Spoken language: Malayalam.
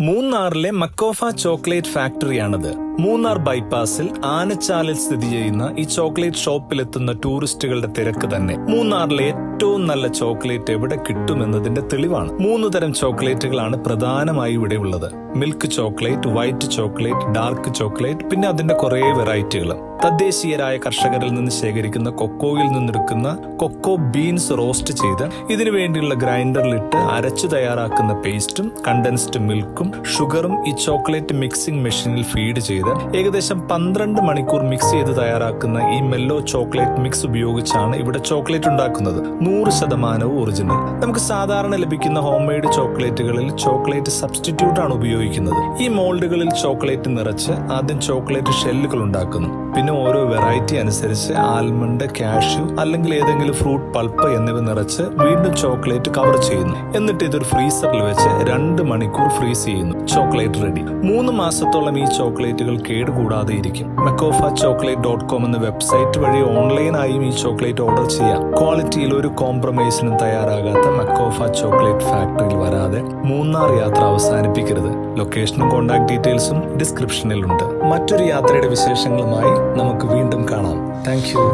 മൂന്നാറിലെ മക്കോഫ ചോക്ലേറ്റ് ഫാക്ടറിയാണത്. മൂന്നാർ ബൈപ്പാസിൽ ആനച്ചാലിൽ സ്ഥിതി ചെയ്യുന്ന ഈ ചോക്ലേറ്റ് ഷോപ്പിലെത്തുന്ന ടൂറിസ്റ്റുകളുടെ തിരക്ക് തന്നെ മൂന്നാറിലെ ഏറ്റവും നല്ല ചോക്ലേറ്റ് എവിടെ കിട്ടുമെന്നതിന്റെ തെളിവാണ്. 3 തരം ചോക്ലേറ്റുകളാണ് പ്രധാനമായി ഇവിടെ ഉള്ളത്. Milk chocolate, white chocolate, dark chocolate, പിന്നെ അതിന്റെ കുറെ വെറൈറ്റികളും. തദ്ദേശീയരായ കർഷകരിൽ നിന്ന് ശേഖരിക്കുന്ന കൊക്കോയിൽ നിന്നെടുക്കുന്ന കൊക്കോ ബീൻസ് റോസ്റ്റ് ചെയ്ത് ഇതിനു വേണ്ടിയുള്ള ഗ്രൈൻഡറിലിട്ട് അരച്ചു തയ്യാറാക്കുന്ന പേസ്റ്റും കണ്ടൻസ്ഡ് മിൽക്കും ഷുഗറും ഈ ചോക്ലേറ്റ് മിക്സിംഗ് മെഷീനിൽ ഫീഡ് ചെയ്ത് ഏകദേശം 12 മണിക്കൂർ മിക്സ് ചെയ്ത് തയ്യാറാക്കുന്ന ഈ മെല്ലോ ചോക്ലേറ്റ് മിക്സ് ഉപയോഗിച്ചാണ് ഇവിടെ ചോക്ലേറ്റ് ഉണ്ടാക്കുന്നത്. 100% ഒറിജിനൽ. നമുക്ക് സാധാരണ ലഭിക്കുന്ന ഹോം മെയ്ഡ് ചോക്ലേറ്റുകളിൽ ചോക്ലേറ്റ് സബ്സ്റ്റിറ്റ്യൂട്ട് ആണ് ഉപയോഗിക്കുന്നത്. ഈ മോൾഡുകളിൽ ചോക്ലേറ്റ് നിറച്ച് ആദ്യം ചോക്ലേറ്റ് ഷെല്ലുകൾ ഉണ്ടാക്കുന്നു. പിന്നെ ഓരോ വെറൈറ്റി അനുസരിച്ച് ആൽമണ്ട്, കാഷ്യൂ അല്ലെങ്കിൽ ഏതെങ്കിലും ഫ്രൂട്ട് പൾപ്പ് എന്നിവ നിറച്ച് വീണ്ടും ചോക്ലേറ്റ് കവർ ചെയ്യുന്നു. എന്നിട്ട് ഇതൊരു ഫ്രീസറിൽ വെച്ച് 2 മണിക്കൂർ ഫ്രീസ് ചെയ്യുന്നു. Chocolate ready. 3 മാസത്തോളം ഈ ചോക്ലേറ്റുകൾ കേടുകൂടാതെ ഇരിക്കും. macofa.chocolate.com എന്ന വെബ്സൈറ്റ് വഴി ഓൺലൈനായും ഈ ചോക്ലേറ്റ് ഓർഡർ ചെയ്യാം. ക്വാളിറ്റിയിൽ ഒരു കോംപ്രമൈസിനും തയ്യാറാകാത്ത മക്കോഫ ചോക്ലേറ്റ് ഫാക്ടറിയിൽ വരാതെ മൂന്നാർ യാത്ര അവസാനിപ്പിക്കരുത്. ലൊക്കേഷനും കോൺടാക്ട് ഡീറ്റെയിൽസും ഡിസ്ക്രിപ്ഷനിലുണ്ട്. മറ്റൊരു യാത്രയുടെ വിശേഷങ്ങളുമായി നമുക്ക് വീണ്ടും കാണാം. Thank you.